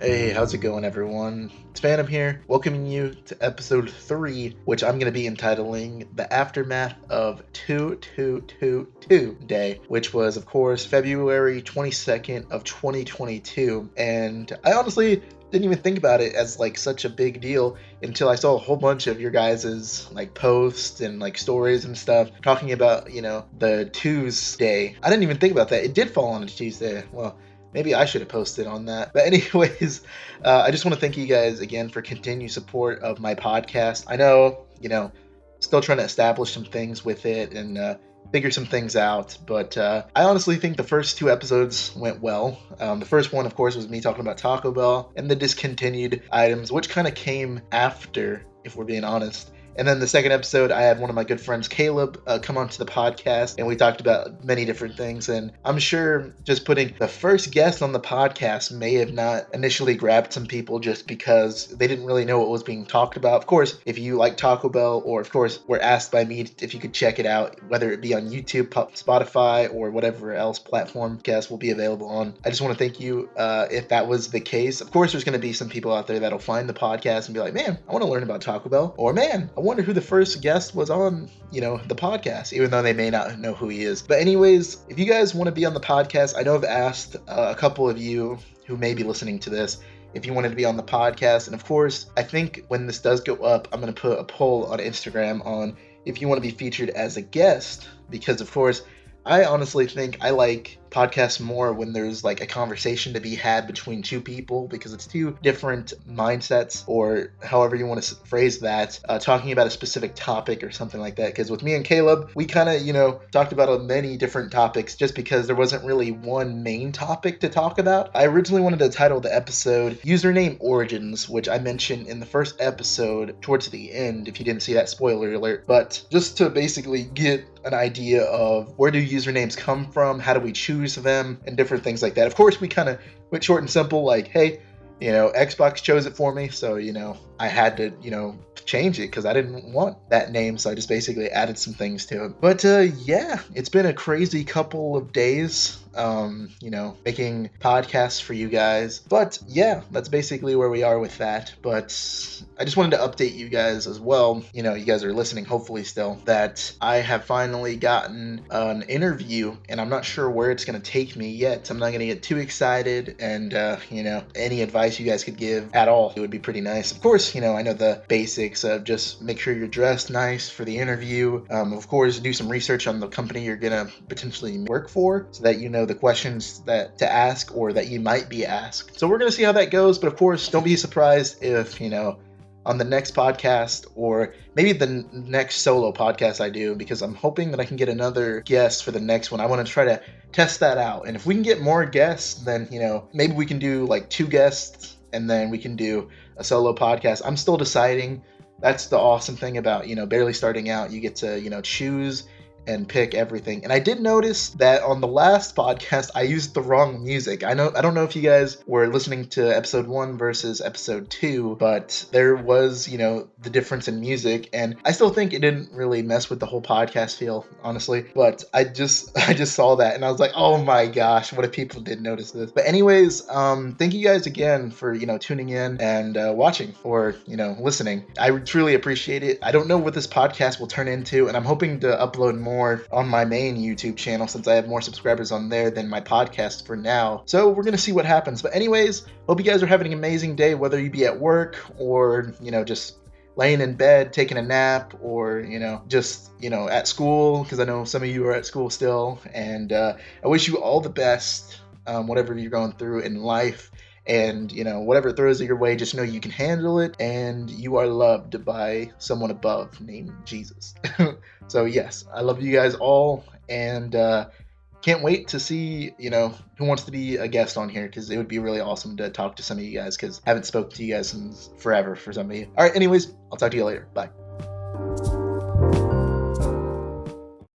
Hey, how's it going, everyone? It's Phantom here, welcoming you to episode 3, which I'm going to be entitling The Aftermath of 2222 Day, which was, of course, February 22nd of 2022. And I honestly didn't even think about it as like such a big deal until I saw a whole bunch of your guys's like posts and like stories and stuff talking about, the Tuesday. I didn't even think about that. It did fall on a Tuesday. Well, maybe I should have posted on that. But anyways, I just want to thank you guys again for continued support of my podcast. I know, still trying to establish some things with it and figure some things out. But I honestly think the first 2 episodes went well. The first one, of course, was me talking about Taco Bell and the discontinued items, which kind of came after, if we're being honest. And then the second episode, I had one of my good friends, Caleb, come onto the podcast, and we talked about many different things. And I'm sure just putting the first guest on the podcast may have not initially grabbed some people just because they didn't really know what was being talked about. Of course, if you like Taco Bell, or of course, were asked by me if you could check it out, whether it be on YouTube, Spotify, or whatever else platform podcast will be available on. I just want to thank you if that was the case. Of course, there's going to be some people out there that'll find the podcast and be like, man, I want to learn about Taco Bell, or man, I wonder who the first guest was on, the podcast, even though they may not know who he is. But anyways, if you guys want to be on the podcast, I know I've asked a couple of you who may be listening to this if you wanted to be on the podcast. And of course, I think when this does go up, I'm going to put a poll on Instagram on if you want to be featured as a guest, because of course, I honestly think I like podcasts more when there's like a conversation to be had between two people, because it's two different mindsets, or however you want to phrase that, talking about a specific topic or something like that. Because with me and Caleb, we kind of, talked about many different topics just because there wasn't really one main topic to talk about. I originally wanted to title the episode Username Origins, which I mentioned in the first episode towards the end, if you didn't see that, spoiler alert. But just to basically get an idea of where do usernames come from, how do we choose them, and different things like that. Of course, we kind of went short and simple, like, hey, Xbox chose it for me, so, I had to, change it because I didn't want that name, so I just basically added some things to it. But yeah, it's been a crazy couple of days, making podcasts for you guys. But yeah, that's basically where we are with that. But I just wanted to update you guys as well, you guys are listening, hopefully still, that I have finally gotten an interview, and I'm not sure where it's going to take me yet. I'm not going to get too excited, and, any advice you guys could give at all, it would be pretty nice. Of course, I know the basics of just make sure you're dressed nice for the interview. Of course, do some research on the company you're going to potentially work for so that you know the questions that to ask or that you might be asked. So we're going to see how that goes. But of course, don't be surprised if, on the next podcast, or maybe the next solo podcast I do, because I'm hoping that I can get another guest for the next one. I want to try to test that out. And if we can get more guests, then, maybe we can do like 2 guests and then we can do a solo podcast. I'm still deciding. That's the awesome thing about, barely starting out. You get to, choose and pick everything. And I did notice that on the last podcast, I used the wrong music. I don't know if you guys were listening to episode 1 versus episode 2, but there was, the difference in music. And I still think it didn't really mess with the whole podcast feel, honestly. But I just saw that and I was like, oh my gosh, what if people did notice this? But anyways, thank you guys again for, tuning in and watching, or, listening. I truly appreciate it. I don't know what this podcast will turn into, and I'm hoping to upload more on my main YouTube channel since I have more subscribers on there than my podcast for now. So we're going to see what happens. But anyways, hope you guys are having an amazing day, whether you be at work or, just laying in bed, taking a nap, or, just, at school, because I know some of you are at school still. And I wish you all the best, whatever you're going through in life. And, whatever it throws your way, just know you can handle it, and you are loved by someone above named Jesus. So, yes, I love you guys all, and can't wait to see, who wants to be a guest on here, because it would be really awesome to talk to some of you guys, because I haven't spoken to you guys since forever for some of you. All right, anyways, I'll talk to you later. Bye.